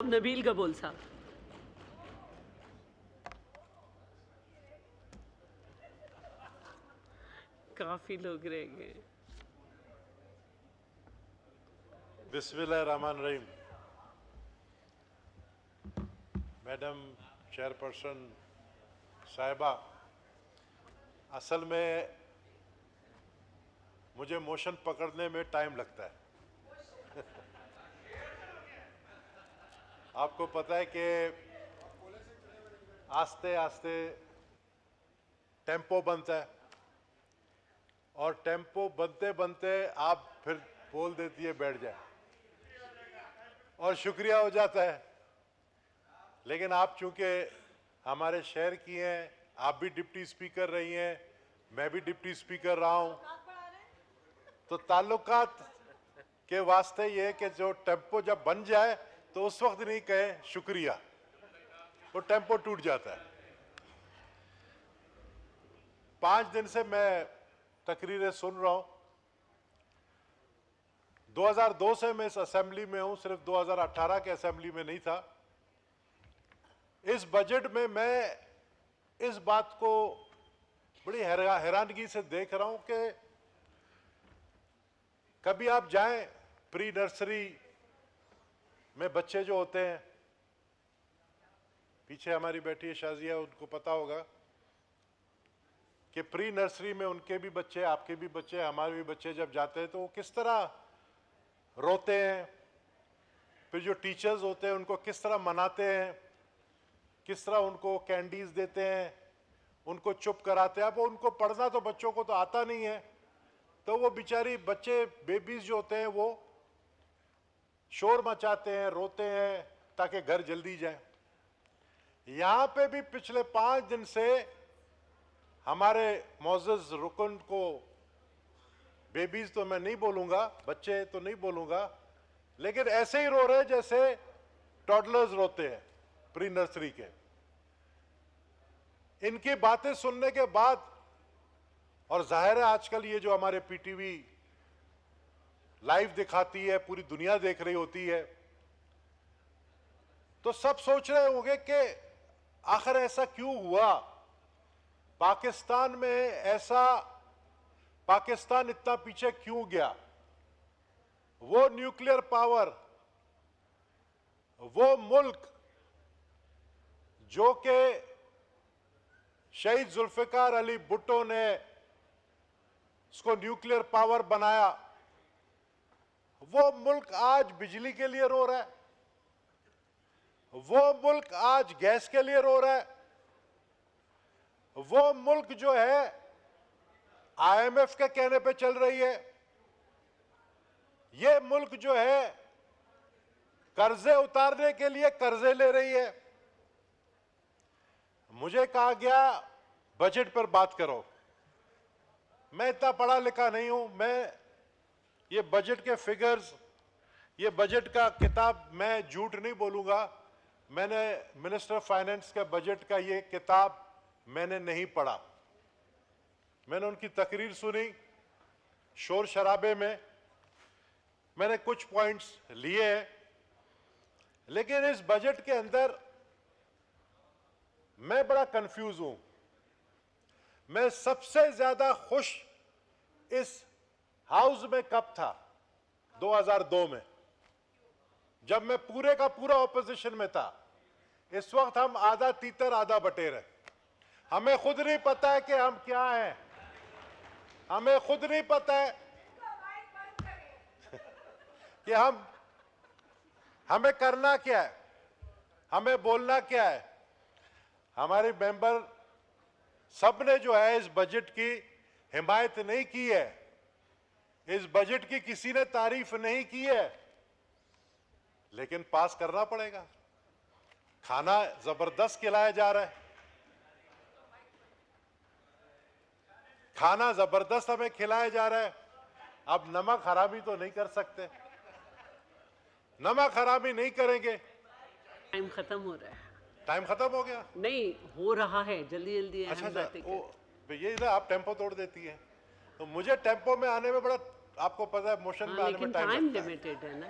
नबील कबूल साहब। काफी लोग रह गए। बिस्मिल्लाहिर्रहमानिर्रहीम। मैडम चेयरपर्सन साहिबा, असल में मुझे मोशन पकड़ने में टाइम लगता है। आपको पता है कि आस्ते आस्ते टेम्पो बनता है और टेम्पो बनते बनते आप फिर बोल देती है बैठ जाए और शुक्रिया हो जाता है। लेकिन आप चूंकि हमारे शहर की हैं, आप भी डिप्टी स्पीकर रही हैं, मैं भी डिप्टी स्पीकर रहा हूं, तो ताल्लुकात के वास्ते ये कि जो टेम्पो जब बन जाए तो उस वक्त नहीं कहे शुक्रिया, वो टेम्पो टूट जाता है। 5 दिन से मैं तकरीरें सुन रहा हूं। 2002 से मैं इस असेंबली में हूं, सिर्फ 2018 के असेंबली में नहीं था। इस बजट में मैं इस बात को बड़ी हैरानगी से देख रहा हूं कि कभी आप जाएं प्री नर्सरी में, बच्चे जो होते हैं, पीछे हमारी बैठी है शाजिया, उनको पता होगा कि प्री नर्सरी में उनके भी बच्चे, आपके भी बच्चे, हमारे भी बच्चे जब जाते हैं तो वो किस तरह रोते हैं। फिर जो टीचर्स होते हैं उनको किस तरह मनाते हैं, किस तरह उनको कैंडीज देते हैं, उनको चुप कराते हैं। अब उनको पढ़ना तो बच्चों को तो आता नहीं है, तो वो बेचारी बच्चे, बेबीज जो होते हैं, वो शोर मचाते हैं, रोते हैं ताकि घर जल्दी जाए। यहां पे भी पिछले 5 दिन से हमारे मौजूद रुकन को, बेबीज तो मैं नहीं बोलूंगा, बच्चे तो नहीं बोलूंगा, लेकिन ऐसे ही रो रहे जैसे टॉडलर्स रोते हैं प्री नर्सरी के। इनकी बातें सुनने के बाद, और जाहिर है आजकल ये जो हमारे पीटीवी लाइव दिखाती है, पूरी दुनिया देख रही होती है, तो सब सोच रहे होंगे कि आखिर ऐसा क्यों हुआ, पाकिस्तान में ऐसा, पाकिस्तान इतना पीछे क्यों गया। वो न्यूक्लियर पावर, वो मुल्क जो कि शहीद जुल्फिकार अली भुट्टो ने उसको न्यूक्लियर पावर बनाया, वो मुल्क आज बिजली के लिए रो रहा है, वो मुल्क आज गैस के लिए रो रहा है, वो मुल्क जो है आईएमएफ के कहने पे चल रही है, ये मुल्क जो है कर्जे उतारने के लिए कर्जे ले रही है। मुझे कहा गया बजट पर बात करो। मैं इतना पढ़ा लिखा नहीं हूं, मैं ये बजट के फिगर्स, ये बजट का किताब, मैं झूठ नहीं बोलूंगा, मैंने मिनिस्टर फाइनेंस का बजट का ये किताब मैंने नहीं पढ़ा। मैंने उनकी तकरीर सुनी शोर शराबे में, मैंने कुछ पॉइंट्स लिए हैं, लेकिन इस बजट के अंदर मैं बड़ा कंफ्यूज हूं। मैं सबसे ज्यादा खुश इस हाउस में कब था? 2002 में, जब मैं पूरे का पूरा ऑपोजिशन में था। इस वक्त हम आधा तीतर आधा बटेर हैं। हमें खुद नहीं पता है कि हम क्या हैं, हमें खुद नहीं पता है कि हमें करना क्या है, हमें बोलना क्या है। हमारे मेंबर सब ने जो है इस बजट की हिमायत नहीं की है, इस बजट की किसी ने तारीफ नहीं की है, लेकिन पास करना पड़ेगा। खाना जबरदस्त खिलाया जा रहा है, खाना जबरदस्त हमें खिलाया जा रहा है। अब नमक हरामी तो नहीं कर सकते, नमक हरामी नहीं करेंगे। टाइम खत्म हो रहा है। टाइम खत्म हो गया? नहीं हो रहा है, जल्दी जल्दी अहम अच्छा बातें वो करें। ये ना आप टेम्पो तोड़ देती है, तो मुझे टेम्पो में आने में बड़ा, आपको पता है मोशन हाँ, में आने में लेकिन टाइम टाइम लगता है। लिमिटेड है ना।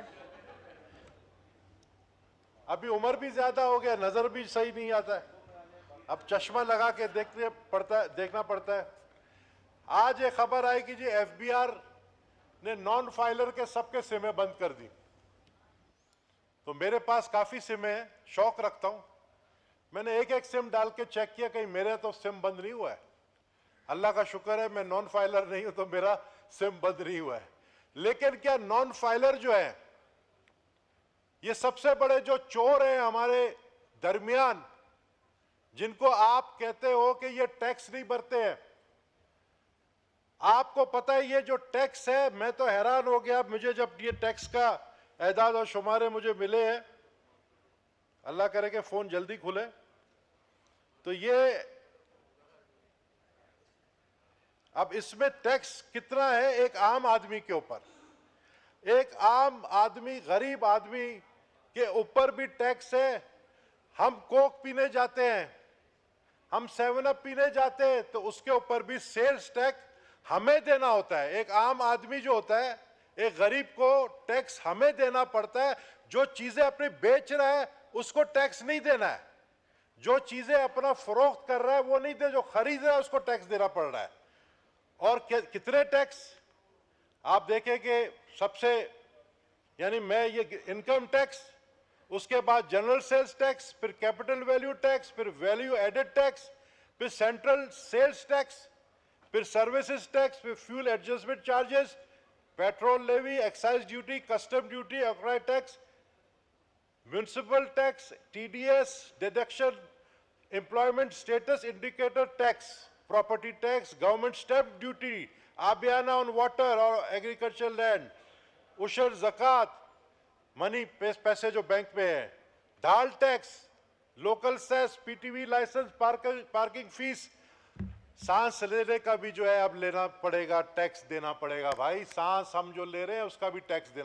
अभी उम्र भी ज्यादा हो गया, नजर भी सही नहीं आता है, अब चश्मा लगा के देखना पड़ता है। आज ये खबर आई कि जी एफबीआर ने नॉन फाइलर के सबके सिमें बंद कर दी। तो मेरे पास काफी सिमें हैं, शौक रखता हूं, मैंने एक एक सिम डाल के चेक किया, कहीं मेरे तो सिम बंद नहीं हुआ है। अल्लाह का शुक्र है मैं नॉन फाइलर नहीं हूं तो मेरा सिम बंद नहीं हुआ है। लेकिन क्या नॉन फाइलर जो है, ये सबसे बड़े जो चोर हैं हमारे दरमियान, जिनको आप कहते हो कि ये टैक्स नहीं भरते हैं। आपको पता है ये जो टैक्स है, मैं तो हैरान हो गया मुझे जब ये टैक्स का एदाद और शुमारे मुझे मिले हैं, अल्लाह करे कि फोन जल्दी खुले, तो ये अब इसमें टैक्स कितना है एक आम आदमी के ऊपर। एक आम आदमी, गरीब आदमी के ऊपर भी टैक्स है। हम कोक पीने जाते हैं, हम 7 अप पीने जाते हैं, तो उसके ऊपर भी सेल्स टैक्स हमें देना होता है। एक आम आदमी जो होता है, एक गरीब को टैक्स हमें देना पड़ता है। जो चीजें अपनी बेच रहा है उसको टैक्स नहीं देना है, जो चीजें अपना फरोख्त कर रहा है वो नहीं दे, जो खरीद रहा है उसको टैक्स देना पड़ रहा है। और कितने टैक्स आप देखें कि सबसे, यानी मैं ये इनकम टैक्स, उसके बाद जनरल सेल्स टैक्स, फिर कैपिटल वैल्यू टैक्स, फिर वैल्यू एडेड टैक्स, फिर सेंट्रल सेल्स टैक्स, फिर सर्विसेज टैक्स, फिर fuel adjustment charges, petrol levy, excise duty, custom duty, excise tax, municipal tax, TDS, deduction, employment status indicator tax, property tax, government stamp duty, आबियाना on water और agriculture land, उशर, ज़कात, money पैसे जो bank में है, ढाल tax, local cess, PTV license, parking fees. सांस लेने का भी जो है अब लेना पड़ेगा, टैक्स देना पड़ेगा भाई। सांस हम जो ले रहे हैं उसका भी टैक्स देना